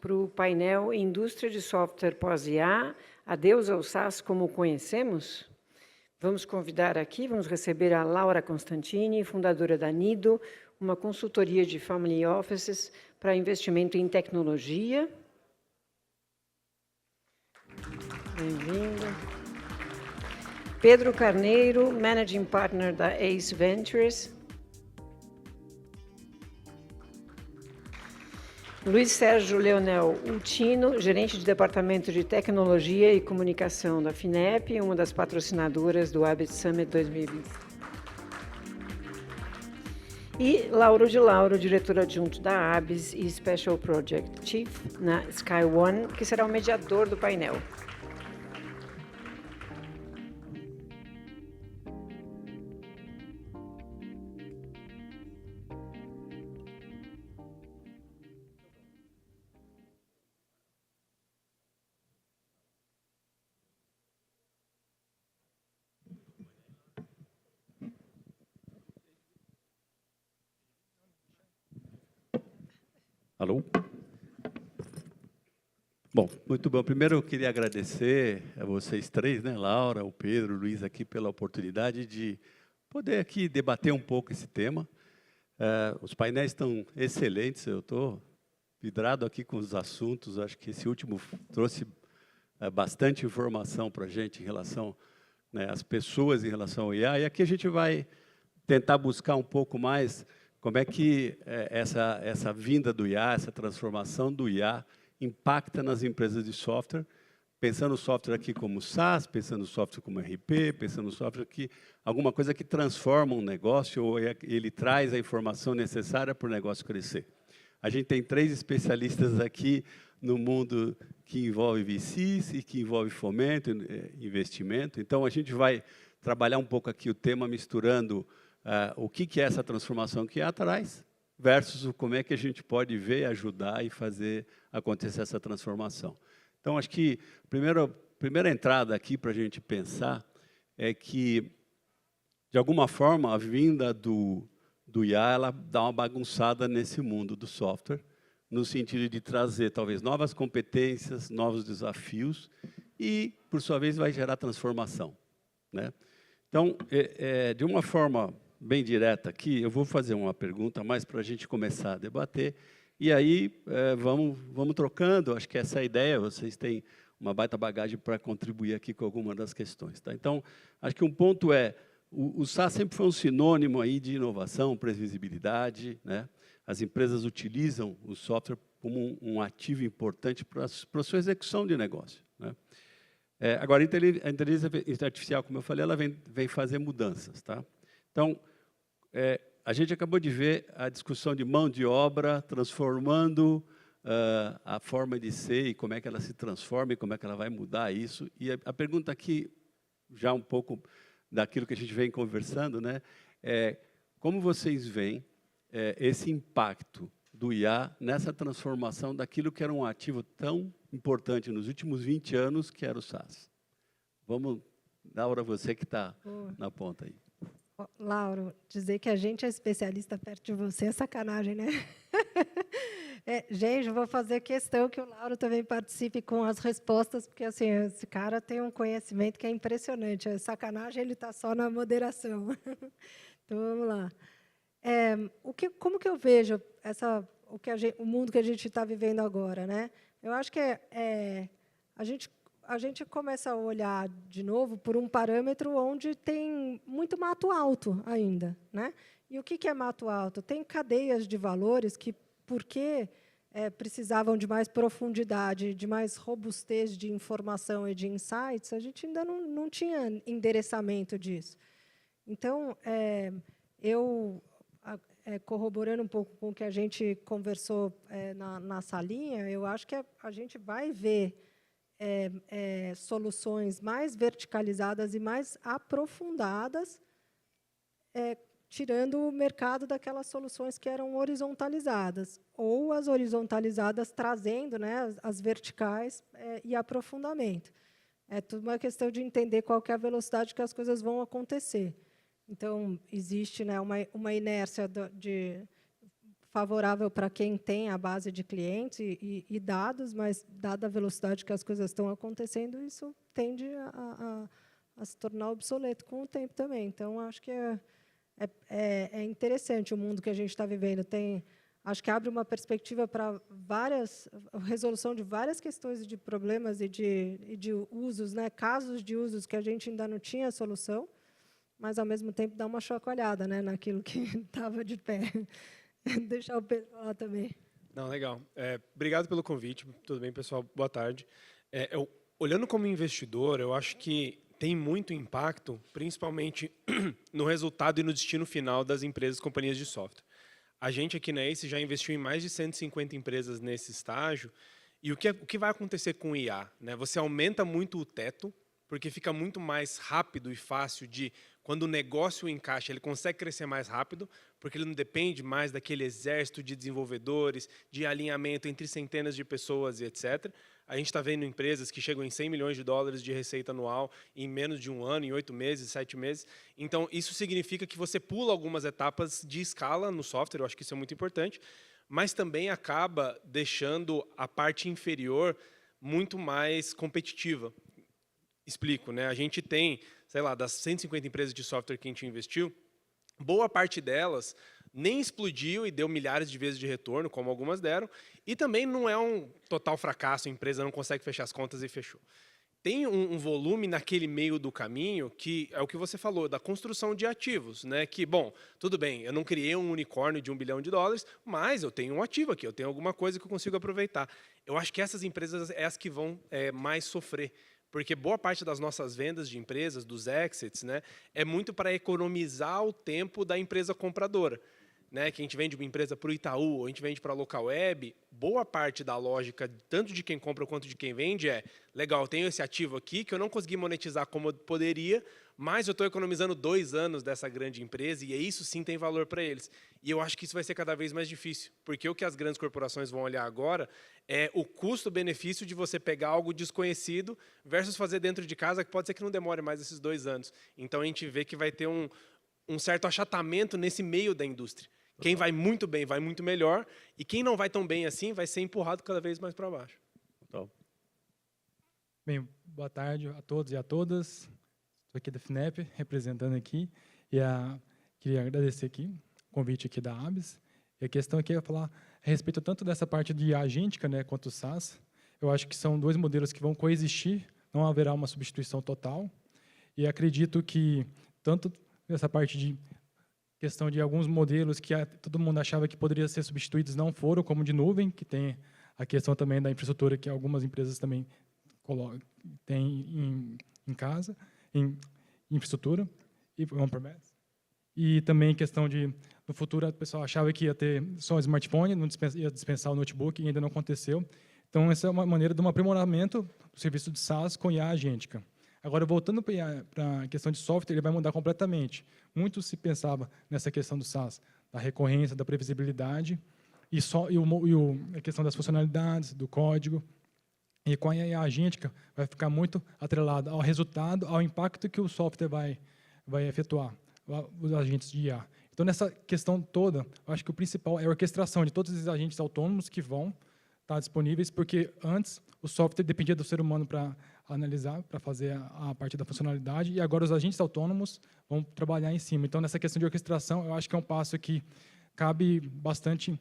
para o painel Indústria de Software Pós-IA, Adeus ao SaaS como o conhecemos? Vamos convidar aqui, vamos receber a Laura Constantini, fundadora da Nido, uma consultoria de family offices para investimento em tecnologia. Bem-vinda. Pedro Carneiro, Managing Partner da Ace Ventures. Luiz Sérgio Leonel Ultino, gerente de Departamento de Tecnologia e Comunicação da FINEP, uma das patrocinadoras do Habit Summit 2020. E Lauro de Lauro, diretor adjunto da ABS e Special Project Chief na SkyOne, que será o mediador do painel. Alô? Bom, muito bom. Primeiro, eu queria agradecer a vocês três, né, Laura, o Pedro, o Luiz, aqui pela oportunidade de poder aqui debater um pouco esse tema. Os painéis estão excelentes, eu estou vidrado aqui com os assuntos, acho que esse último trouxe bastante informação para a gente em relação, né, às pessoas em relação ao IA, e aqui a gente vai tentar buscar um pouco mais como é que essa vinda do IA, essa transformação do IA, impacta nas empresas de software, pensando o software aqui como SaaS, pensando o software como RP, pensando o software aqui, alguma coisa que transforma um negócio ou ele traz a informação necessária para o negócio crescer. A gente tem 3 especialistas aqui no mundo que envolve VCs e que envolve fomento, investimento. Então, a gente vai trabalhar um pouco aqui o tema misturando o que é essa transformação que IA traz versus como é que a gente pode ver, ajudar e fazer acontecer essa transformação. Então, acho que a primeira entrada aqui para a gente pensar é que, de alguma forma, a vinda do IA ela dá uma bagunçada nesse mundo do software, no sentido de trazer, talvez, novas competências, novos desafios e, por sua vez, vai gerar transformação, né? Então, de uma forma bem direta aqui, eu vou fazer uma pergunta mais para a gente começar a debater, e aí vamos trocando, acho que essa é a ideia, vocês têm uma baita bagagem para contribuir aqui com alguma das questões. Tá? Então, acho que um ponto o SaaS sempre foi um sinônimo aí de inovação, previsibilidade, né? As empresas utilizam o software como um ativo importante para a sua execução de negócio, né? Agora, a inteligência artificial, como eu falei, ela vem fazer mudanças. Tá? Então, a gente acabou de ver a discussão de mão de obra transformando a forma de ser e como é que ela se transforma e como é que ela vai mudar isso. E a pergunta aqui, já um pouco daquilo que a gente vem conversando, né, como vocês veem esse impacto do IA nessa transformação daquilo que era um ativo tão importante nos últimos 20 anos, que era o SaaS. Vamos, Laura, você que está na ponta aí. Lauro, dizer que a gente é especialista perto de você é sacanagem, né? Gente, eu vou fazer questão que o Lauro também participe com as respostas, porque assim, esse cara tem um conhecimento que é impressionante. É sacanagem, ele está só na moderação. Então, vamos lá. Como que eu vejo o mundo que a gente está vivendo agora, né? Eu acho que a gente começa a olhar de novo por um parâmetro onde tem muito mato alto ainda, né? E o que é mato alto? Tem cadeias de valores que, porque precisavam de mais profundidade, de mais robustez de informação e de insights, a gente ainda não tinha endereçamento disso. Então, corroborando um pouco com o que a gente conversou na salinha, eu acho que a gente vai ver soluções mais verticalizadas e mais aprofundadas, tirando o mercado daquelas soluções que eram horizontalizadas, ou as horizontalizadas trazendo, né, as verticais e aprofundamento. É tudo uma questão de entender qual que é a velocidade que as coisas vão acontecer. Então, existe, né, uma inércia favorável para quem tem a base de clientes e dados, mas, dada a velocidade que as coisas estão acontecendo, isso tende a se tornar obsoleto com o tempo também. Então, acho que é interessante o mundo que a gente está vivendo. Acho que abre uma perspectiva para a resolução de várias questões de problemas e de usos, né, casos de usos que a gente ainda não tinha solução, mas, ao mesmo tempo, dá uma chacoalhada, né, naquilo que estava de pé. Deixar o Pedro falar também. Não, legal. Obrigado pelo convite. Tudo bem, pessoal? Boa tarde. Olhando como investidor, eu acho que tem muito impacto, principalmente no resultado e no destino final das empresas e companhias de software. A gente aqui na ACE já investiu em mais de 150 empresas nesse estágio. E o que vai acontecer com o IA? Né? Você aumenta muito o teto, porque fica muito mais rápido e fácil quando o negócio encaixa, ele consegue crescer mais rápido, porque ele não depende mais daquele exército de desenvolvedores, de alinhamento entre centenas de pessoas e etc. A gente está vendo empresas que chegam em 100 milhões de dólares de receita anual em menos de um ano, em 8 meses, 7 meses. Então, isso significa que você pula algumas etapas de escala no software, eu acho que isso é muito importante, mas também acaba deixando a parte inferior muito mais competitiva. Explico, né? A gente tem, sei lá, das 150 empresas de software que a gente investiu, boa parte delas nem explodiu e deu milhares de vezes de retorno, como algumas deram, e também não é um total fracasso, a empresa não consegue fechar as contas e fechou. Tem um volume naquele meio do caminho que é o que você falou, da construção de ativos, né? Que, bom, tudo bem, eu não criei um unicórnio de $1 bilhão, mas eu tenho um ativo aqui, eu tenho alguma coisa que eu consigo aproveitar. Eu acho que essas empresas é as que vão mais sofrer, porque boa parte das nossas vendas de empresas, dos exits, né, é muito para economizar o tempo da empresa compradora. Né, que a gente vende uma empresa para o Itaú, ou a gente vende para a local web, boa parte da lógica, tanto de quem compra quanto de quem vende, legal, eu tenho esse ativo aqui que eu não consegui monetizar como eu poderia, mas eu estou economizando 2 anos dessa grande empresa, e isso sim tem valor para eles. E eu acho que isso vai ser cada vez mais difícil, porque o que as grandes corporações vão olhar agora é o custo-benefício de você pegar algo desconhecido versus fazer dentro de casa, que pode ser que não demore mais esses 2 anos. Então, a gente vê que vai ter um certo achatamento nesse meio da indústria. Quem vai muito bem, vai muito melhor, e quem não vai tão bem assim, vai ser empurrado cada vez mais para baixo. Então. Bem, boa tarde a todos e a todas. Estou aqui da FINEP, representando aqui, e queria agradecer aqui o convite aqui da ABS. E a questão aqui é falar a respeito tanto dessa parte de agêntica, né, quanto o SaaS. Eu acho que são 2 modelos que vão coexistir, não haverá uma substituição total, e acredito que tanto essa parte de questão de alguns modelos que todo mundo achava que poderiam ser substituídos não foram, como de nuvem, que tem a questão também da infraestrutura que algumas empresas também têm em casa, em infraestrutura e on-premise. E também questão de, no futuro, o pessoal achava que ia ter só o smartphone, ia dispensar o notebook, e ainda não aconteceu. Então, essa é uma maneira de um aprimoramento do serviço de SaaS com IA agêntica. Agora, voltando para a questão de software, ele vai mudar completamente. Muito se pensava nessa questão do SaaS, da recorrência, da previsibilidade, e a questão das funcionalidades, do código. E com a IA agêntica, vai ficar muito atrelado ao resultado, ao impacto que o software vai efetuar, os agentes de IA. Então, nessa questão toda, eu acho que o principal é a orquestração de todos esses agentes autônomos que vão estar disponíveis, porque antes o software dependia do ser humano para analisar, para fazer a parte da funcionalidade, e agora os agentes autônomos vão trabalhar em cima. Então, nessa questão de orquestração, eu acho que é um passo que cabe bastante,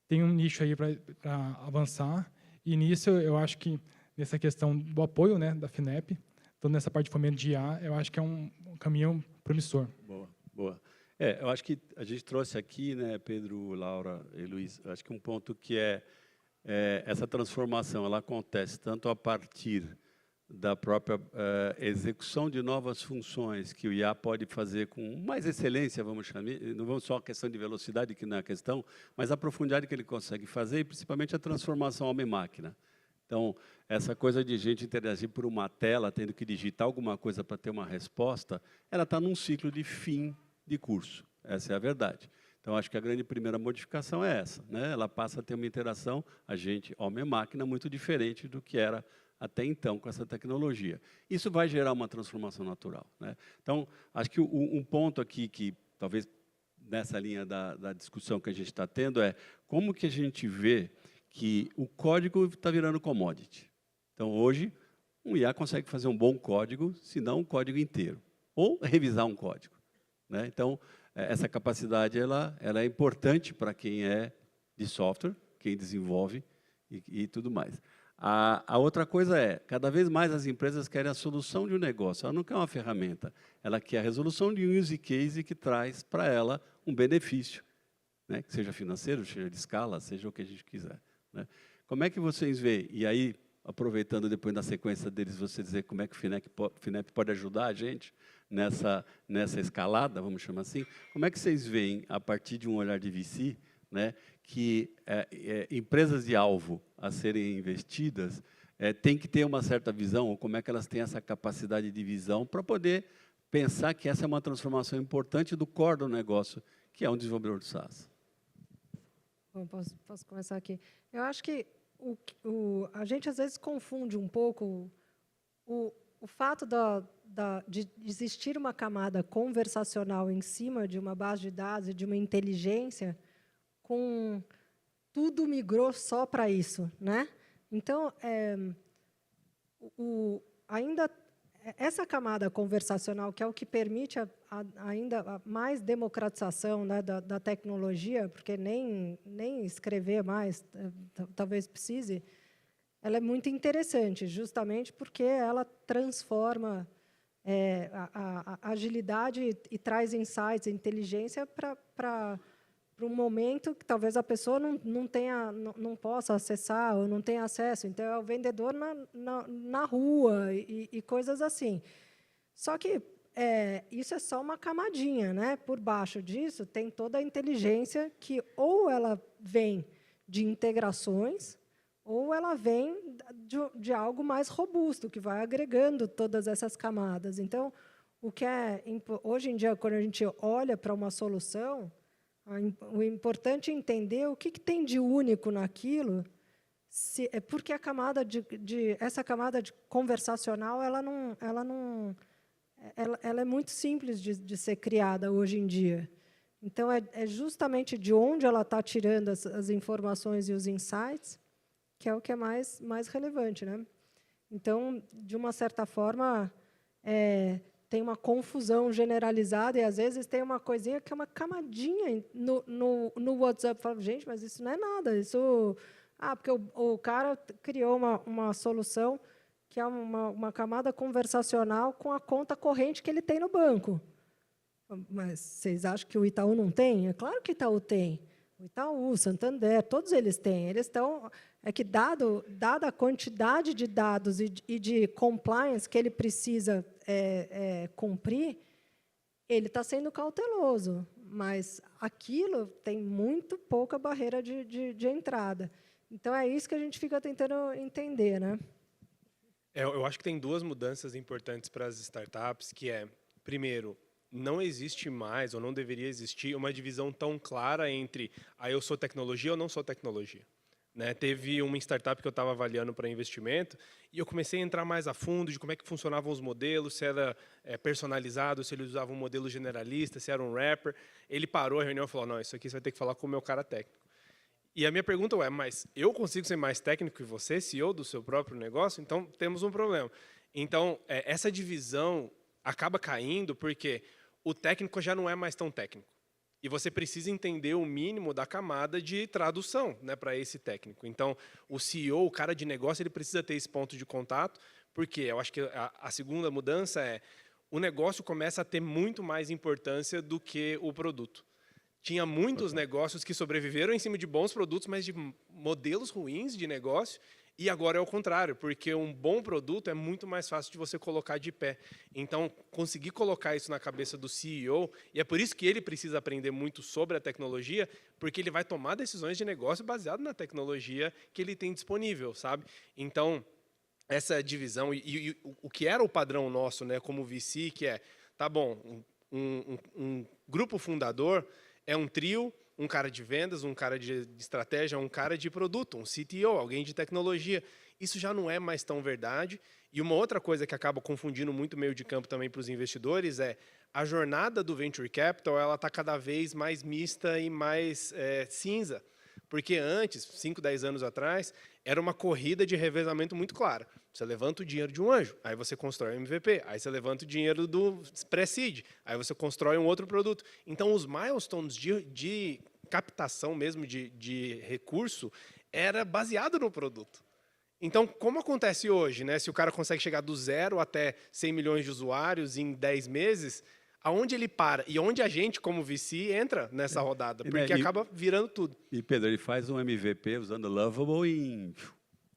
tem um nicho aí para avançar, e nisso eu acho que, nessa questão do apoio, né, da FINEP, então nessa parte de fomento de IA, eu acho que é um caminho promissor. Boa, boa. Eu acho que a gente trouxe aqui, né, Pedro, Laura e Luiz, acho que um ponto que essa transformação, ela acontece tanto a partir da própria execução de novas funções que o IA pode fazer com mais excelência, vamos chamar, não vamos só a questão de velocidade, que não é a questão, mas a profundidade que ele consegue fazer, e principalmente a transformação homem-máquina. Então, essa coisa de gente interagir por uma tela, tendo que digitar alguma coisa para ter uma resposta, ela está num ciclo de fim de curso. Essa é a verdade. Então, acho que a grande primeira modificação é essa, né? Ela passa a ter uma interação, agente homem-máquina, muito diferente do que era até então com essa tecnologia. Isso vai gerar uma transformação natural, né? Então, acho que um ponto aqui que talvez nessa linha da discussão que a gente está tendo, é como que a gente vê que o código está virando commodity. Então, hoje, um IA consegue fazer um bom código, se não um código inteiro, ou revisar um código, né? Então, essa capacidade ela é importante para quem é de software, quem desenvolve e tudo mais. A outra coisa é, cada vez mais as empresas querem a solução de um negócio. Ela não quer uma ferramenta, ela quer a resolução de um use case que traz para ela um benefício, né? Que seja financeiro, seja de escala, seja o que a gente quiser, né? Como é que vocês veem? E aí, aproveitando depois da sequência deles, você dizer como é que o FINEP pode ajudar a gente nessa escalada, vamos chamar assim, como é que vocês veem, a partir de um olhar de VC, né, que empresas de alvo a serem investidas têm que ter uma certa visão, ou como é que elas têm essa capacidade de visão para poder pensar que essa é uma transformação importante do core do negócio, que é um desenvolvedor de SaaS? Bom, posso começar aqui. Eu acho que a gente, às vezes, confunde um pouco o fato de existir uma camada conversacional em cima de uma base de dados e de uma inteligência com tudo migrou só para isso, né? Então, ainda essa camada conversacional, que é o que permite ainda mais democratização, né, da tecnologia, porque nem escrever mais talvez precise, ela é muito interessante, justamente porque ela transforma a agilidade e traz insights, inteligência para um momento que talvez a pessoa não possa acessar ou não tenha acesso. Então, é o vendedor na rua e coisas assim. Só que isso é só uma camadinha, né? Por baixo disso, tem toda a inteligência que ou ela vem de integrações ou ela vem de algo mais robusto, que vai agregando todas essas camadas. Então, hoje em dia, quando a gente olha para uma solução, o importante é entender o que tem de único naquilo, porque a camada essa camada de conversacional ela é muito simples de ser criada hoje em dia. Então, é justamente de onde ela está tirando as informações e os insights que é o que é mais relevante, né? Então, de uma certa forma, tem uma confusão generalizada e, às vezes, tem uma coisinha que é uma camadinha no WhatsApp. Fala, gente, mas isso não é nada. Isso, porque o cara criou uma solução que é uma camada conversacional com a conta corrente que ele tem no banco. Mas vocês acham que o Itaú não tem? É claro que o Itaú tem. O Itaú, o Santander, todos eles têm. Eles estão... É que, dada a quantidade de dados e de compliance que ele precisa cumprir, ele está sendo cauteloso, mas aquilo tem muito pouca barreira de entrada. Então, é isso que a gente fica tentando entender, né? Eu acho que tem duas mudanças importantes para as startups, que primeiro, não existe mais, ou não deveria existir, uma divisão tão clara entre eu sou tecnologia ou não sou tecnologia. Né? Teve uma startup que eu estava avaliando para investimento e eu comecei a entrar mais a fundo de como é que funcionavam os modelos, se era personalizado, se eles usavam um modelo generalista, se era um wrapper. Ele parou a reunião e falou, não, isso aqui você vai ter que falar com o meu cara técnico. E a minha pergunta mas eu consigo ser mais técnico que você, CEO do seu próprio negócio? Então, temos um problema. Então, essa divisão acaba caindo porque o técnico já não é mais tão técnico. E você precisa entender o mínimo da camada de tradução, né, para esse técnico. Então, o CEO, o cara de negócio, ele precisa ter esse ponto de contato, porque eu acho que a segunda mudança o negócio começa a ter muito mais importância do que o produto. Tinha muitos negócios que sobreviveram em cima de bons produtos, mas de modelos ruins de negócio. E agora é o contrário, porque um bom produto é muito mais fácil de você colocar de pé. Então, conseguir colocar isso na cabeça do CEO, e é por isso que ele precisa aprender muito sobre a tecnologia, porque ele vai tomar decisões de negócio baseado na tecnologia que ele tem disponível, sabe? Então, essa divisão, e o que era o padrão nosso, né, como VC, que tá bom, um grupo fundador é um trio, um cara de vendas, um cara de estratégia, um cara de produto, um CTO, alguém de tecnologia. Isso já não é mais tão verdade. E uma outra coisa que acaba confundindo muito o meio de campo também para os investidores é a jornada do Venture Capital, ela está cada vez mais mista e mais cinza. Porque antes, 5, 10 anos atrás, era uma corrida de revezamento muito clara. Você levanta o dinheiro de um anjo, aí você constrói um MVP, aí você levanta o dinheiro do pré-seed, aí você constrói um outro produto. Então, os milestones de captação mesmo de recurso era baseado no produto. Então, como acontece hoje, né? Se o cara consegue chegar do 0 até 100 milhões de usuários em 10 meses, aonde ele para? E onde a gente, como VC, entra nessa rodada? Porque acaba virando tudo. E, Pedro, ele faz um MVP usando Lovable em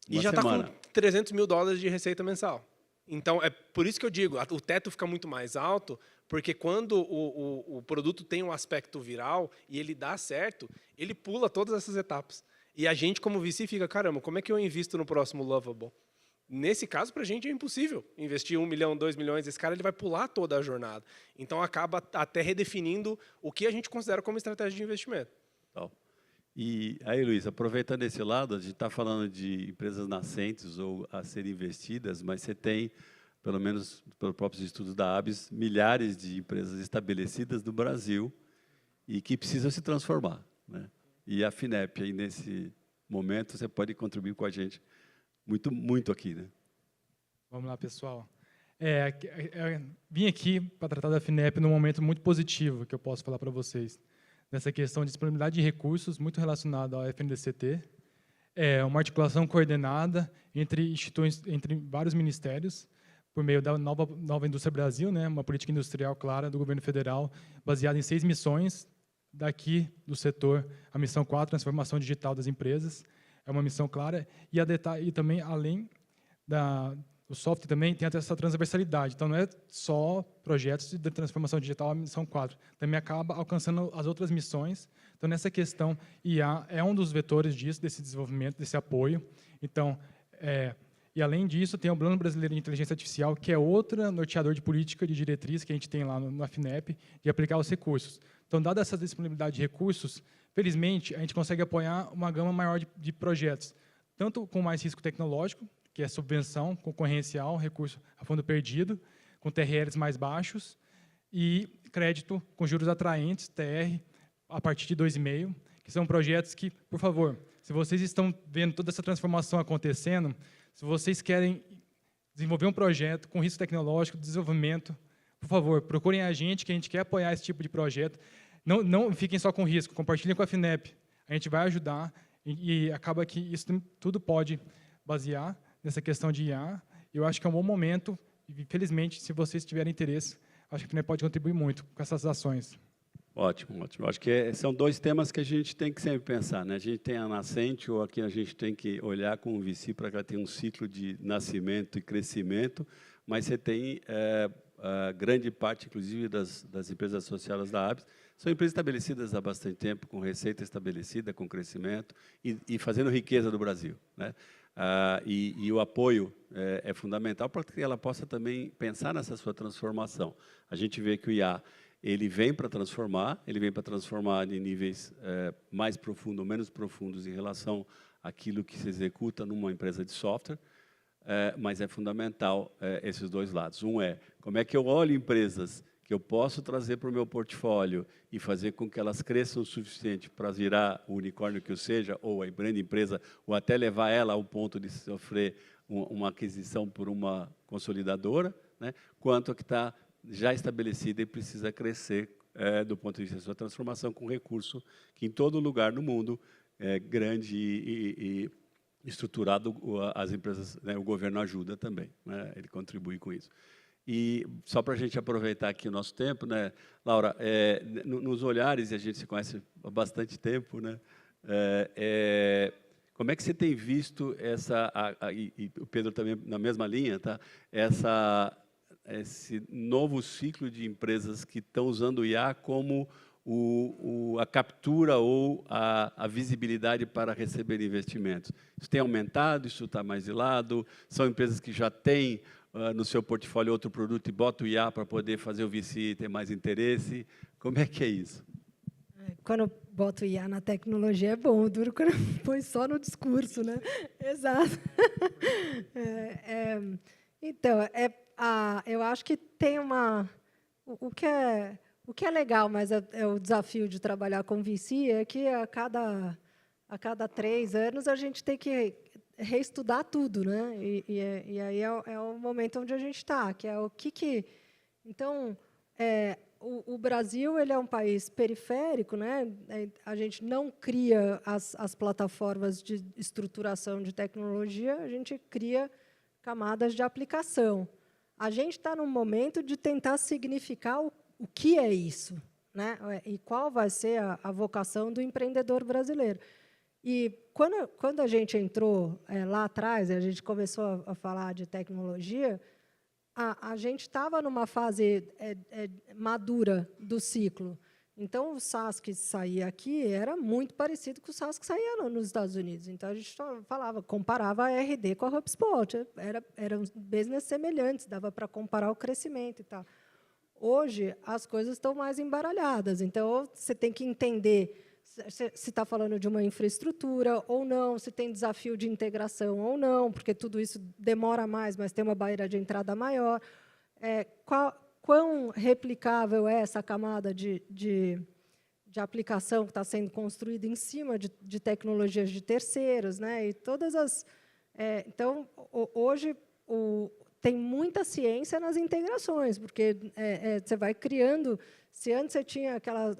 E já está com $300 mil de receita mensal. Então, é por isso que eu digo, o teto fica muito mais alto, porque quando o produto tem um aspecto viral e ele dá certo, ele pula todas essas etapas. E a gente, como VC, fica, caramba, como é que eu invisto no próximo Lovable? Nesse caso, para a gente é impossível investir 1 milhão, 2 milhões. Esse cara ele vai pular toda a jornada. Então, acaba até redefinindo o que a gente considera como estratégia de investimento. E aí, Luiz, aproveitando esse lado, a gente está falando de empresas nascentes ou a serem investidas, mas você tem, pelo menos pelos próprios estudos da ABS, milhares de empresas estabelecidas no Brasil e que precisam se transformar, né? E a FINEP, aí, nesse momento, você pode contribuir com a gente muito, muito aqui, né? Vamos lá, pessoal. Vim aqui para tratar da FINEP num momento muito positivo, que eu posso falar para vocês. Nessa questão de disponibilidade de recursos, muito relacionado ao FNDCT. Uma articulação coordenada entre vários ministérios, por meio da Nova Indústria Brasil, né, uma política industrial clara do governo federal, baseada em 6 missões, daqui do setor, a missão 4, transformação digital das empresas, é uma missão clara, e também, além do software, também tem essa transversalidade. Então, não é só projetos de transformação digital, a missão 4, também acaba alcançando as outras missões. Então, nessa questão, IA é um dos vetores disso, desse desenvolvimento, desse apoio. Então, e, além disso, tem o Plano Brasileiro de Inteligência Artificial, que é outro norteador de política de diretriz que a gente tem lá na FINEP, de aplicar os recursos. Então, dada essa disponibilidade de recursos, felizmente, a gente consegue apoiar uma gama maior de projetos, tanto com mais risco tecnológico, que é subvenção concorrencial, recurso a fundo perdido, com TRLs mais baixos, e crédito com juros atraentes, TR, a partir de 2,5%, que são projetos que, por favor, se vocês estão vendo toda essa transformação acontecendo, se vocês querem desenvolver um projeto com risco tecnológico, desenvolvimento, por favor, procurem a gente, que a gente quer apoiar esse tipo de projeto. Não fiquem só com risco, compartilhem com a FINEP. A gente vai ajudar e acaba que isso tudo pode basear nessa questão de IA. Eu acho que é um bom momento e, felizmente, se vocês tiverem interesse, acho que a FINEP pode contribuir muito com essas ações. Ótimo, ótimo. Acho que são 2 temas que a gente tem que sempre pensar, né? A gente tem a nascente, ou aqui a gente tem que olhar com o VC para que ela tenha um ciclo de nascimento e crescimento, mas você tem a grande parte, inclusive, das empresas associadas da ABS, são empresas estabelecidas há bastante tempo, com receita estabelecida, com crescimento e fazendo riqueza do Brasil, né? E o apoio é fundamental para que ela possa também pensar nessa sua transformação. A gente vê que o IA ele vem para transformar em níveis mais profundos ou menos profundos em relação àquilo que se executa numa empresa de software, mas é fundamental esses 2 lados. Um como é que eu olho empresas que eu posso trazer para o meu portfólio e fazer com que elas cresçam o suficiente para virar o unicórnio que eu seja, ou a grande empresa, ou até levar ela ao ponto de sofrer uma aquisição por uma consolidadora, né? Quanto a que está já estabelecida e precisa crescer do ponto de vista da sua transformação com recurso que em todo lugar no mundo é grande e estruturado, as empresas, né, o governo ajuda também, né? Ele contribui com isso. E só para a gente aproveitar aqui o nosso tempo, né, Laura, nos olhares, e a gente se conhece há bastante tempo, né, como é que você tem visto e o Pedro também na mesma linha, tá? Esse novo ciclo de empresas que estão usando o IA como a captura ou a visibilidade para receber investimentos. Isso tem aumentado, isso está mais de lado, são empresas que já têm no seu portfólio outro produto e botam o IA para poder fazer o VC ter mais interesse. Como é que é isso? Quando eu boto IA na tecnologia é bom, duro quando põe só no discurso, né? Exato. Então, eu acho que tem uma... O que é legal, mas é o desafio de trabalhar com VC, é que a cada 3 anos a gente tem que reestudar tudo, né? E aí é o momento onde a gente está, que é o que... Então, o Brasil ele é um país periférico, né? A gente não cria as plataformas de estruturação de tecnologia, a gente cria camadas de aplicação. A gente está num momento de tentar significar o que é isso, né? E qual vai ser a vocação do empreendedor brasileiro. E quando a gente entrou lá atrás, a gente começou a falar de tecnologia, a gente estava numa fase madura do ciclo. Então, o SaaS que saía aqui era muito parecido com o SaaS que saía nos Estados Unidos. Então, a gente comparava a RD com a HubSpot. Eram business semelhantes, dava para comparar o crescimento e tal. Hoje, as coisas estão mais embaralhadas. Então, você tem que entender se está falando de uma infraestrutura ou não, se tem desafio de integração ou não, porque tudo isso demora mais, mas tem uma barreira de entrada maior. Quão replicável é essa camada de aplicação que está sendo construída em cima de tecnologias de terceiros, né? E todas as... então, hoje, tem muita ciência nas integrações, porque você vai criando... Se antes você tinha aquelas...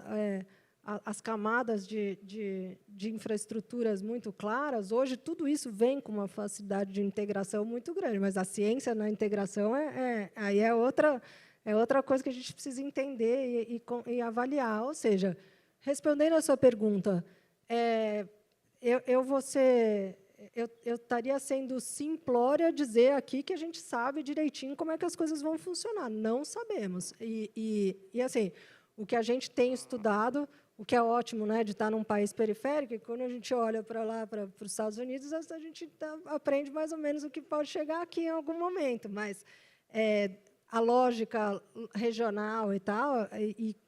as camadas de infraestruturas muito claras, hoje tudo isso vem com uma facilidade de integração muito grande, mas a ciência na integração aí é outra coisa que a gente precisa entender e avaliar. Ou seja, respondendo a sua pergunta, eu estaria sendo simplória dizer aqui que a gente sabe direitinho como é que as coisas vão funcionar. Não sabemos. E assim, o que a gente tem estudado, o que é ótimo, né, de estar num país periférico, e quando a gente olha para lá, para os Estados Unidos, a gente aprende mais ou menos o que pode chegar aqui em algum momento. Mas a lógica regional e tal,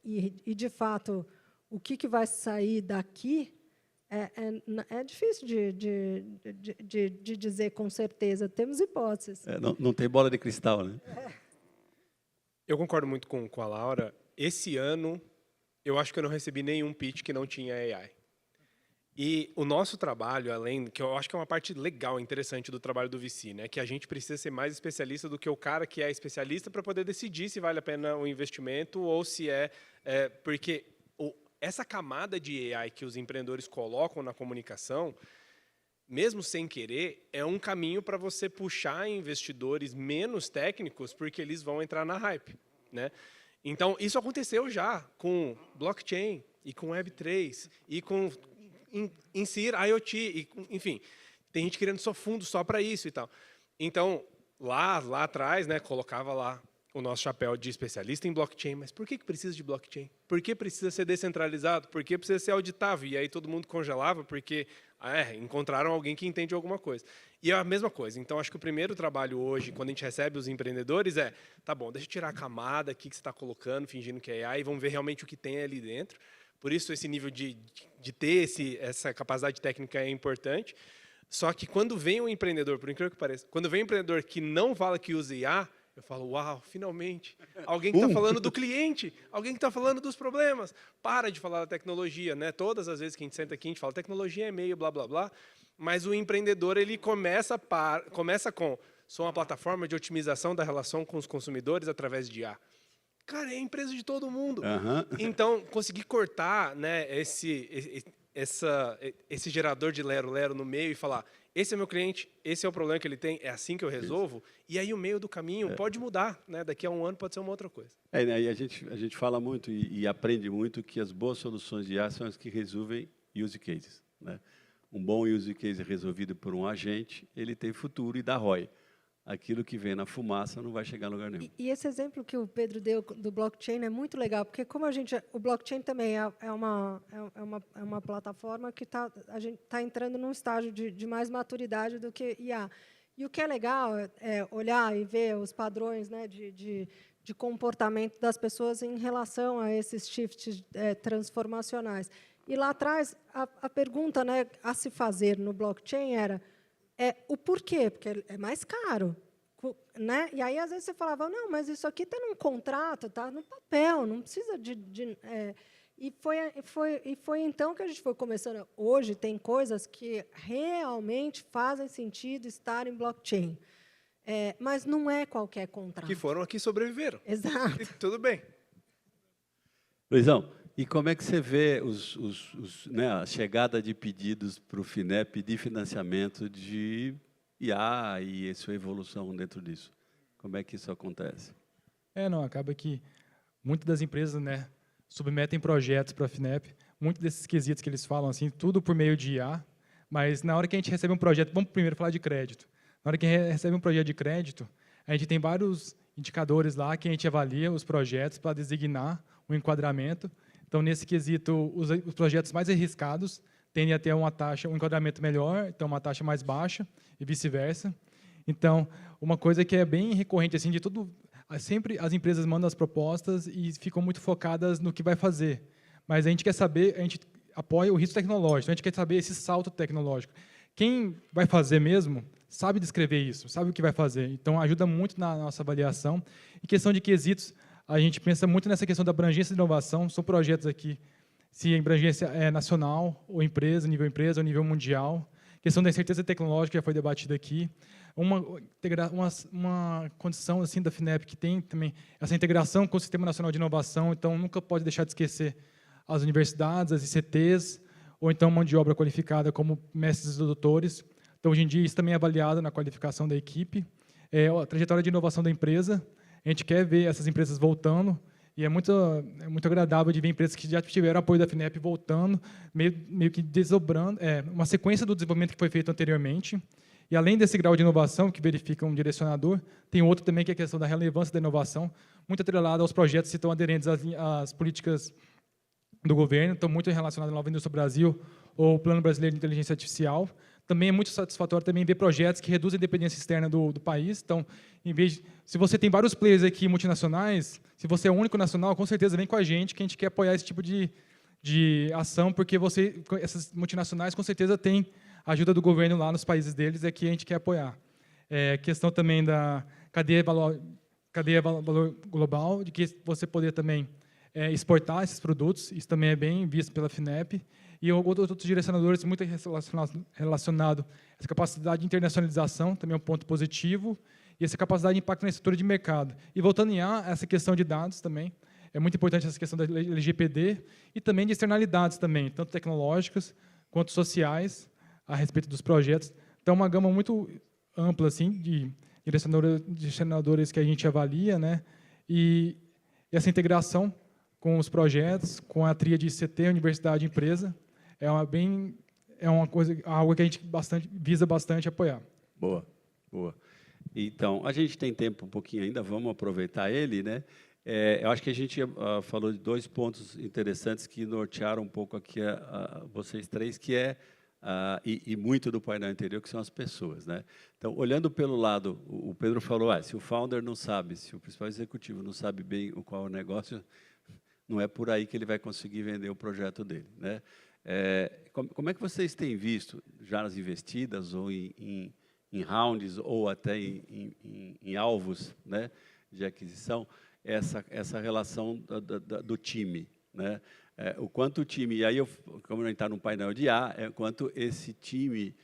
e de fato, o que vai sair daqui, é difícil de dizer com certeza. Temos hipóteses. Não tem bola de cristal, né? Eu concordo muito com a Laura. Esse ano, eu acho que eu não recebi nenhum pitch que não tinha AI. E o nosso trabalho, além, que eu acho que é uma parte legal, interessante do trabalho do VC, né, que a gente precisa ser mais especialista do que o cara que é especialista para poder decidir se vale a pena o investimento ou se porque essa camada de AI que os empreendedores colocam na comunicação, mesmo sem querer, é um caminho para você puxar investidores menos técnicos, porque eles vão entrar na hype, né? Então, isso aconteceu já com blockchain, e com Web3, e com Insir IoT, enfim, tem gente criando só fundo só para isso e tal. Então, lá atrás, né, colocava lá o nosso chapéu de especialista em blockchain, mas por que precisa de blockchain? Por que precisa ser descentralizado? Por que precisa ser auditável? E aí todo mundo congelava porque encontraram alguém que entende alguma coisa. E é a mesma coisa. Então, acho que o primeiro trabalho hoje, quando a gente recebe os empreendedores, tá bom, deixa eu tirar a camada aqui que você está colocando, fingindo que é AI, e vamos ver realmente o que tem ali dentro. Por isso, esse nível de ter essa capacidade técnica é importante. Só que quando vem um empreendedor, por incrível que pareça, quando vem um empreendedor que não fala que usa IA, eu falo, uau, finalmente, alguém que está falando do cliente, alguém que está falando dos problemas. Para de falar da tecnologia, né? Todas as vezes que a gente senta aqui, a gente fala, tecnologia é meio, blá, blá, blá. Mas o empreendedor, ele começa com, sou uma plataforma de otimização da relação com os consumidores através de IA. Cara, é a empresa de todo mundo. Uhum. Então, conseguir cortar, né, esse gerador de lero-lero no meio e falar, esse é meu cliente, esse é o problema que ele tem, é assim que eu resolvo. Isso. E aí o meio do caminho pode mudar, né? Daqui a um ano pode ser uma outra coisa. Né, e a gente fala muito e aprende muito que as boas soluções de IA são as que resolvem use cases, né? Um bom use case resolvido por um agente, ele tem futuro e dá ROI. Aquilo que vem na fumaça não vai chegar a lugar nenhum. E esse exemplo que o Pedro deu do blockchain é muito legal, porque como o blockchain também é uma plataforma que a gente está entrando num estágio de mais maturidade do que IA. E o que é legal é olhar e ver os padrões, né, de comportamento das pessoas em relação a esses shifts transformacionais. E lá atrás, a pergunta, né, a se fazer no blockchain era o porquê, porque é mais caro. né? E aí, às vezes, você falava, não, mas isso aqui está num contrato, está no papel, não precisa E foi então que a gente foi começando. Hoje, tem coisas que realmente fazem sentido estar em blockchain. Mas não é qualquer contrato. Que foram aqui e sobreviveram. Exato. E tudo bem. Luizão, e como é que você vê né, a chegada de pedidos para o FINEP pedir financiamento de IA e a sua evolução dentro disso? Como é que isso acontece? Não, acaba que muitas das empresas, né, submetem projetos para a FINEP, muitos desses quesitos que eles falam, assim, tudo por meio de IA, mas na hora que a gente recebe um projeto, vamos primeiro falar de crédito. Na hora que a gente recebe um projeto de crédito, a gente tem vários indicadores lá que a gente avalia os projetos para designar o enquadramento. Então, nesse quesito, os projetos mais arriscados tendem a ter uma taxa, um enquadramento melhor, então uma taxa mais baixa e vice-versa. Então, uma coisa que é bem recorrente assim de tudo, sempre as empresas mandam as propostas e ficam muito focadas no que vai fazer. Mas a gente quer saber, a gente apoia o risco tecnológico, a gente quer saber esse salto tecnológico. Quem vai fazer mesmo sabe descrever isso, sabe o que vai fazer. Então, ajuda muito na nossa avaliação. Em questão de quesitos, a gente pensa muito nessa questão da abrangência de inovação. São projetos aqui, se a abrangência é nacional, ou empresa, ou nível mundial. A questão da incerteza tecnológica já foi debatida aqui. Uma condição assim da FINEP que tem também essa integração com o Sistema Nacional de Inovação, então nunca pode deixar de esquecer as universidades, as ICTs, ou então mão de obra qualificada como mestres e doutores. Então, hoje em dia, isso também é avaliado na qualificação da equipe. A trajetória de inovação da empresa, a gente quer ver essas empresas voltando, e é muito agradável de ver empresas que já tiveram apoio da FINEP voltando, meio que desdobrando, uma sequência do desenvolvimento que foi feito anteriormente. E, além desse grau de inovação, que verifica um direcionador, tem outro também, que é a questão da relevância da inovação, muito atrelada aos projetos que estão aderentes às políticas do governo, estão muito relacionados à Nova Indústria Brasil ou o Plano Brasileiro de Inteligência Artificial. Também é muito satisfatório também ver projetos que reduzem a dependência externa do país. Então, se você tem vários players aqui multinacionais, se você é o único nacional, com certeza vem com a gente, que a gente quer apoiar esse tipo de ação, porque essas multinacionais, com certeza, têm a ajuda do governo lá nos países deles, é que a gente quer apoiar. Questão também da cadeia valor global, de que você poder também exportar esses produtos, isso também é bem visto pela FINEP, e outros direcionadores muito relacionado a essa capacidade de internacionalização, também é um ponto positivo, e essa capacidade de impacto na estrutura de mercado. E voltando essa questão de dados também, é muito importante essa questão da LGPD, e também de externalidades também, tanto tecnológicas quanto sociais, a respeito dos projetos. Então, uma gama muito ampla assim, de direcionadores que a gente avalia, né? E essa integração com os projetos, com a tríade ICT, Universidade e Empresa, algo que a gente visa bastante apoiar. Boa, boa. Então, a gente tem tempo um pouquinho ainda, vamos aproveitar ele, né? Eu acho que a gente falou de 2 pontos interessantes que nortearam um pouco aqui vocês três, que e muito do painel anterior, que são as pessoas, né? Então, olhando pelo lado, o Pedro falou, se o founder não sabe, se o principal executivo não sabe bem qual é o negócio, não é por aí que ele vai conseguir vender o projeto dele, né? Como é que vocês têm visto, já nas investidas, ou em rounds, ou até em alvos, né, de aquisição, essa relação do time, né? O quanto o time, e aí, como a gente está num painel de o quanto esse time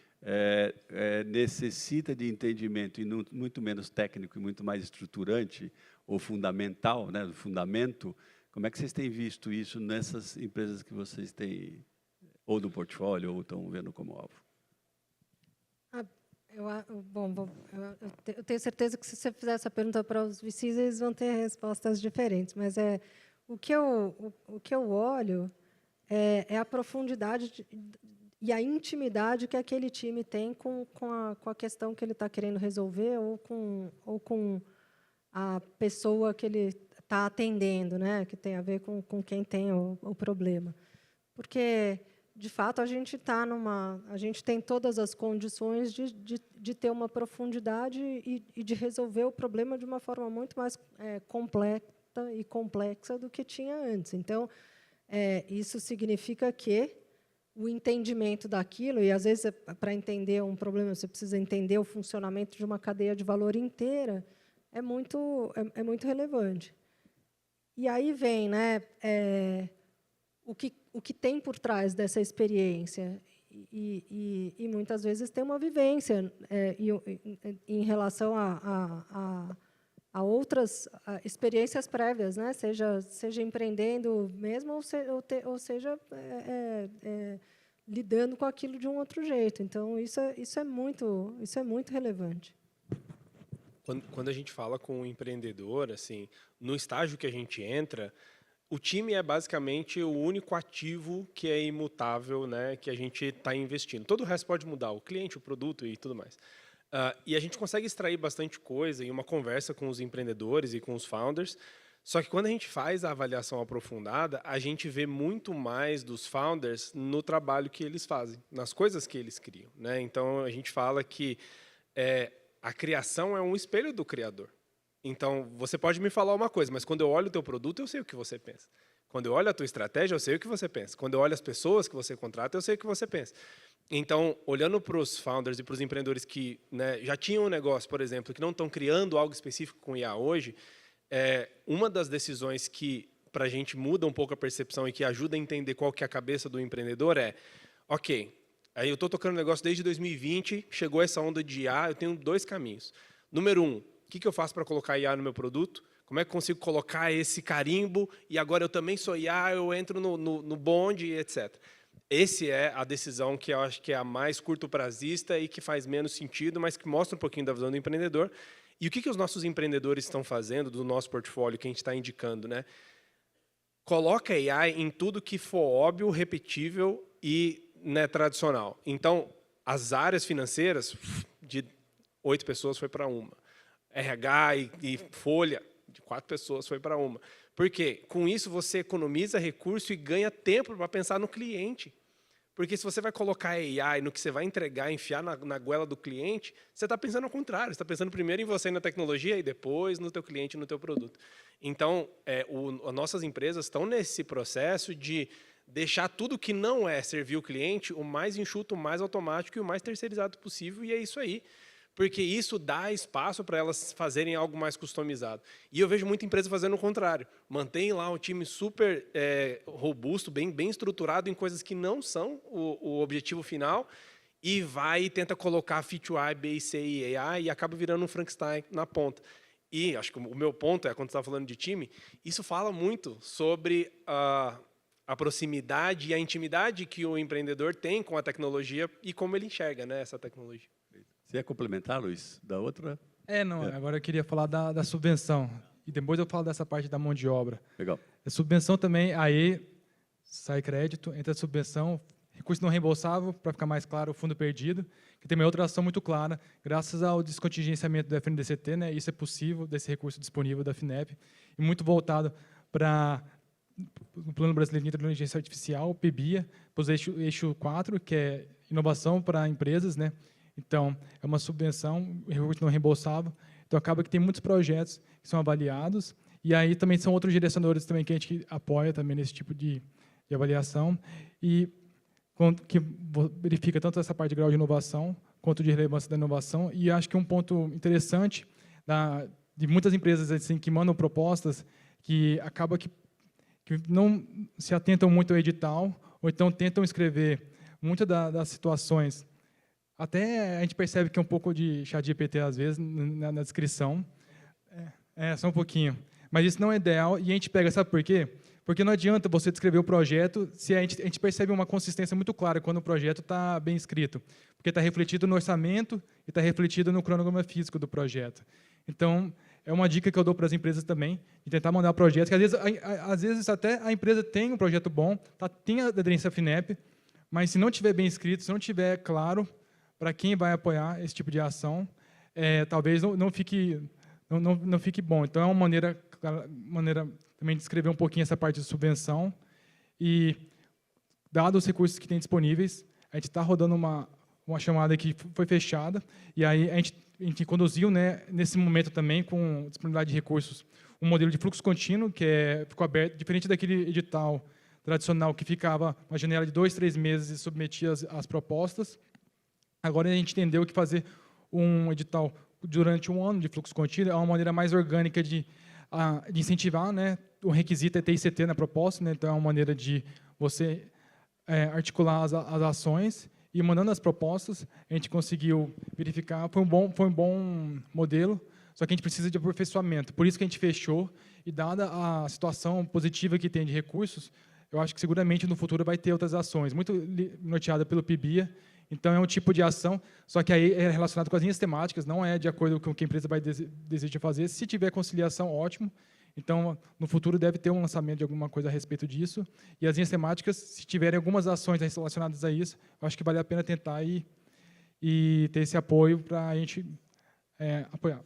necessita de entendimento, e muito menos técnico e muito mais estruturante, ou fundamental, né, do fundamento. Como é que vocês têm visto isso nessas empresas que vocês têm, ou do portfólio, ou estão vendo como alvo? Eu tenho certeza que, se você fizer essa pergunta para os VCs, eles vão ter respostas diferentes, mas o que eu olho é a profundidade e a intimidade que aquele time tem com a questão que ele está querendo resolver, ou com a pessoa que ele está atendendo, né, que tem a ver com quem tem o problema. Porque, de fato, a gente tem todas as condições de ter uma profundidade e de resolver o problema de uma forma muito mais completa e complexa do que tinha antes. Então, isso significa que o entendimento daquilo, e às vezes para entender um problema você precisa entender o funcionamento de uma cadeia de valor inteira, é muito relevante. E aí vem, né, o que tem por trás dessa experiência, e muitas vezes tem uma vivência em relação a outras experiências prévias, né? seja empreendendo mesmo, ou seja lidando com aquilo de um outro jeito. Então, isso é muito relevante. Quando a gente fala com um empreendedor, assim, no estágio que a gente entra, o time é basicamente o único ativo que é imutável, né, que a gente está investindo. Todo o resto pode mudar, o cliente, o produto e tudo mais. E a gente consegue extrair bastante coisa em uma conversa com os empreendedores e com os founders, só que quando a gente faz a avaliação aprofundada, a gente vê muito mais dos founders no trabalho que eles fazem, nas coisas que eles criam, né? Então, a gente fala que a criação é um espelho do criador. Então, você pode me falar uma coisa, mas quando eu olho o teu produto, eu sei o que você pensa. Quando eu olho a tua estratégia, eu sei o que você pensa. Quando eu olho as pessoas que você contrata, eu sei o que você pensa. Então, olhando para os founders e para os empreendedores que, né, já tinham um negócio, por exemplo, que não estão criando algo específico com IA hoje, uma das decisões que, para a gente, muda um pouco a percepção e que ajuda a entender qual que é a cabeça do empreendedor ok, aí eu estou tocando negócio desde 2020, chegou essa onda de IA, eu tenho 2 caminhos. Número 1, o que eu faço para colocar IA no meu produto? Como é que eu consigo colocar esse carimbo e agora eu também sou IA, eu entro no bonde, etc. Essa é a decisão que eu acho que é a mais curto-prazista e que faz menos sentido, mas que mostra um pouquinho da visão do empreendedor. E o que os nossos empreendedores estão fazendo do nosso portfólio, que a gente está indicando, né? Coloca AI em tudo que for óbvio, repetível e, né, tradicional. Então, as áreas financeiras, de 8 pessoas foi para 1. RH e folha, de 4 pessoas foi para 1. Por quê? Com isso, você economiza recurso e ganha tempo para pensar no cliente. Porque se você vai colocar AI no que você vai entregar, enfiar na goela do cliente, você está pensando ao contrário. Você está pensando primeiro em você e na tecnologia e depois no teu cliente e no teu produto. Então, as nossas empresas estão nesse processo de deixar tudo que não é servir o cliente o mais enxuto, o mais automático e o mais terceirizado possível, e é isso aí. Porque isso dá espaço para elas fazerem algo mais customizado. E eu vejo muita empresa fazendo o contrário. Mantém lá um time super robusto, bem estruturado em coisas que não são o objetivo final e vai e tenta colocar feature A, B, C e AI e acaba virando um Frankenstein na ponta. E acho que o meu ponto quando você está falando de time, isso fala muito sobre a proximidade e a intimidade que o empreendedor tem com a tecnologia e como ele enxerga, né, essa tecnologia. Você ia complementar, Luiz, da outra? Agora eu queria falar da subvenção. E depois eu falo dessa parte da mão de obra. Legal. A subvenção também, aí sai crédito, entra a subvenção, recurso não reembolsável, para ficar mais claro, o fundo perdido, que tem uma outra ação muito clara, graças ao descontingenciamento do FNDCT, né, isso é possível, desse recurso disponível da FINEP, e muito voltado para o Plano Brasileiro de Inteligência Artificial, o PIBIA, para o eixo 4, que é inovação para empresas, né. Então, é uma subvenção, recurso não reembolsável. Então, acaba que tem muitos projetos que são avaliados. E aí também são outros direcionadores também que a gente apoia também nesse tipo de avaliação. E que verifica tanto essa parte de grau de inovação quanto de relevância da inovação. E acho que um ponto interessante de muitas empresas assim, que mandam propostas que acaba que não se atentam muito ao edital, ou então tentam escrever muitas das situações. Até a gente percebe que é um pouco de ChatGPT, às vezes, na descrição. Só um pouquinho. Mas isso não é ideal, e a gente pega, sabe por quê? Porque não adianta você descrever o projeto se a gente percebe uma consistência muito clara quando o projeto está bem escrito. Porque está refletido no orçamento e está refletido no cronograma físico do projeto. Então, é uma dica que eu dou para as empresas também, de tentar mandar projetos, que às vezes até a empresa tem um projeto bom, tem a aderência à FINEP, mas se não tiver bem escrito, se não tiver claro para quem vai apoiar esse tipo de ação, talvez não fique bom. Então, é uma maneira também de escrever um pouquinho essa parte de subvenção. E, dados os recursos que tem disponíveis, a gente está rodando uma chamada que foi fechada, e aí a gente conduziu, né, nesse momento também, com disponibilidade de recursos, um modelo de fluxo contínuo, que ficou aberto, diferente daquele edital tradicional, que ficava uma janela de 2, 3 meses e submetia as propostas. Agora a gente entendeu que fazer um edital durante um ano de fluxo contínuo é uma maneira mais orgânica de incentivar, né? O requisito é ter ICT na proposta, né? Então é uma maneira de você articular as ações e mandando as propostas, a gente conseguiu verificar, foi um bom modelo, só que a gente precisa de aperfeiçoamento. Por isso que a gente fechou, e dada a situação positiva que tem de recursos, eu acho que seguramente no futuro vai ter outras ações, muito norteada pelo PIBIA. Então é um tipo de ação, só que aí é relacionado com as linhas temáticas, não é de acordo com o que a empresa vai desejar fazer. Se tiver conciliação, ótimo. Então, no futuro deve ter um lançamento de alguma coisa a respeito disso. E as linhas temáticas, se tiverem algumas ações relacionadas a isso, eu acho que vale a pena tentar e ter esse apoio para a gente apoiar.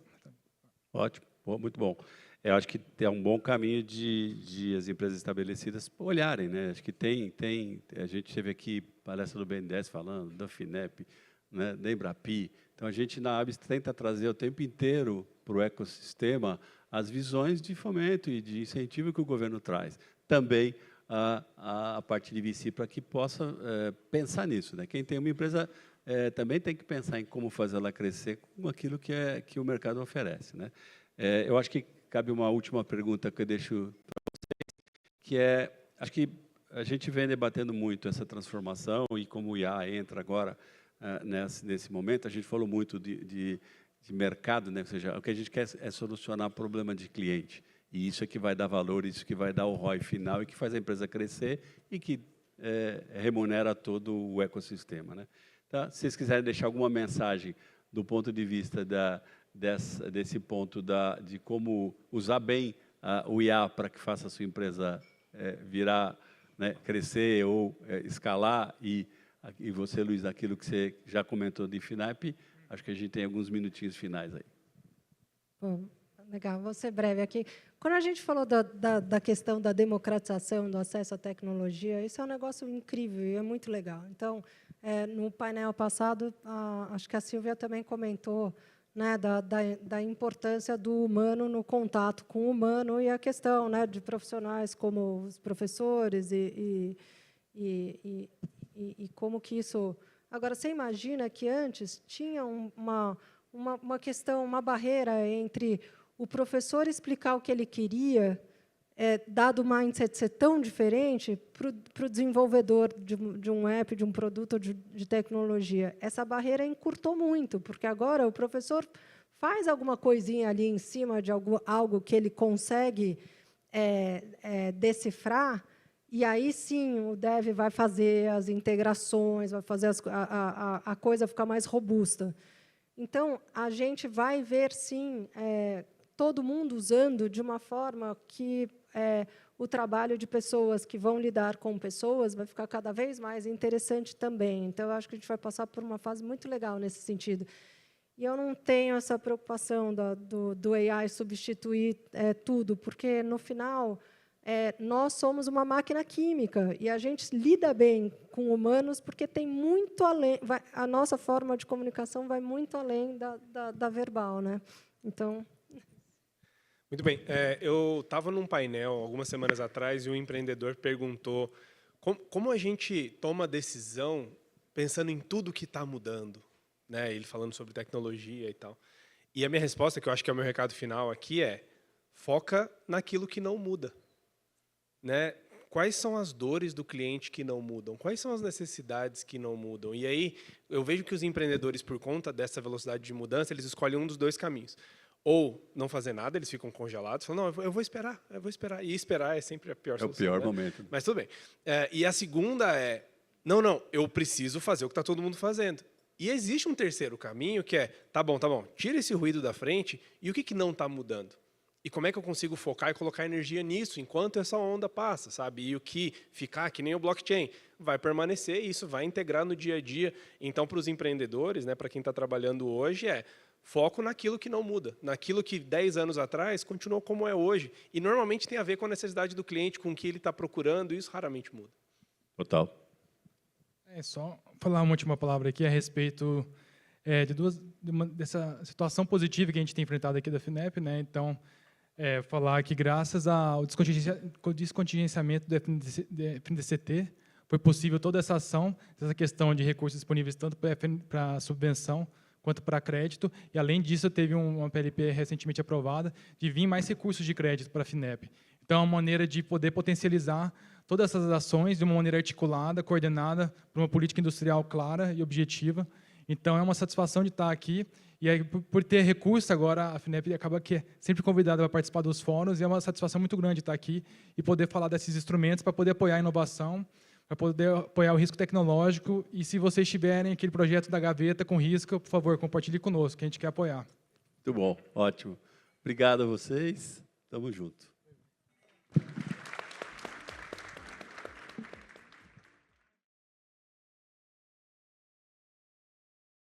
Ótimo, muito bom. Eu acho que é um bom caminho de as empresas estabelecidas olharem, né? Acho que a gente teve aqui palestra do BNDES falando, da FINEP, né, da Embrapi. Então, a gente na ABS tenta trazer o tempo inteiro para o ecossistema as visões de fomento e de incentivo que o governo traz. Também a parte de VC para que possa pensar nisso, né? Quem tem uma empresa também tem que pensar em como fazer ela crescer com aquilo que o mercado oferece, né? Eu acho que cabe uma última pergunta que eu deixo para vocês, que acho que a gente vem debatendo muito essa transformação e como o IA entra agora nesse momento. A gente falou muito de mercado, né? Ou seja, o que a gente quer é solucionar problema de cliente. E isso é que vai dar valor, isso que vai dar o ROI final e que faz a empresa crescer e que remunera todo o ecossistema, né? Tá? Se vocês quiserem deixar alguma mensagem do ponto de vista desse ponto de como usar bem o IA para que faça a sua empresa virar, né, crescer ou escalar, e você, Luiz, aquilo que você já comentou de FINEP, acho que a gente tem alguns minutinhos finais aí. Bom, legal, vou ser breve aqui. Quando a gente falou da questão da democratização do acesso à tecnologia, isso é um negócio incrível e é muito legal. Então, no painel passado, acho que a Silvia também comentou, né, da importância do humano no contato com o humano e a questão, né, de profissionais como os professores e como que isso... Agora, você imagina que antes tinha uma questão, uma barreira entre o professor explicar o que ele queria, dado o mindset ser tão diferente, para o desenvolvedor de um app, de um produto de tecnologia. Essa barreira encurtou muito, porque agora o professor faz alguma coisinha ali em cima de algo que ele consegue decifrar, e aí sim o dev vai fazer as integrações, vai fazer a coisa ficar mais robusta. Então, a gente vai ver, sim, todo mundo usando de uma forma que o trabalho de pessoas que vão lidar com pessoas vai ficar cada vez mais interessante também. Então, eu acho que a gente vai passar por uma fase muito legal nesse sentido. E eu não tenho essa preocupação do AI substituir tudo, porque, no final, nós somos uma máquina química e a gente lida bem com humanos porque tem muito além, a nossa forma de comunicação vai muito além da verbal, né? Então... Muito bem. Eu estava num painel algumas semanas atrás e um empreendedor perguntou como a gente toma decisão pensando em tudo que está mudando, né? Ele falando sobre tecnologia e tal. E a minha resposta, que eu acho que é o meu recado final aqui, foca naquilo que não muda, né? Quais são as dores do cliente que não mudam? Quais são as necessidades que não mudam? E aí eu vejo que os empreendedores, por conta dessa velocidade de mudança, eles escolhem um dos dois caminhos. Ou não fazer nada, eles ficam congelados, falam, não, eu vou esperar. E esperar é sempre a pior solução. É o pior né? momento. Mas tudo bem. E a segunda não, eu preciso fazer o que está todo mundo fazendo. E existe um terceiro caminho que tá bom, tira esse ruído da frente, e o que não está mudando? E como é que eu consigo focar e colocar energia nisso, enquanto essa onda passa, sabe? E o que ficar, que nem o blockchain, vai permanecer, e isso vai integrar no dia a dia. Então, para os empreendedores, né, para quem está trabalhando hoje, foco naquilo que não muda, naquilo que 10 anos atrás continuou como é hoje. E normalmente tem a ver com a necessidade do cliente, com o que ele está procurando, e isso raramente muda. Total. Só falar uma última palavra aqui a respeito dessa situação positiva que a gente tem enfrentado aqui da FINEP, né? Então, falar que, graças ao descontingenciamento do FNDCT, foi possível toda essa ação, essa questão de recursos disponíveis tanto para subvenção quanto para crédito, e, além disso, teve uma PLP recentemente aprovada de vir mais recursos de crédito para a FINEP. Então, é uma maneira de poder potencializar todas essas ações de uma maneira articulada, coordenada, por uma política industrial clara e objetiva. Então, é uma satisfação de estar aqui. E aí, por ter recurso, agora a FINEP acaba que é sempre convidada para participar dos fóruns, e é uma satisfação muito grande estar aqui e poder falar desses instrumentos para poder apoiar a inovação, para poder apoiar o risco tecnológico. E, se vocês tiverem aquele projeto da gaveta com risco, por favor, compartilhe conosco, que a gente quer apoiar. Muito bom, ótimo. Obrigado a vocês. Tamo junto.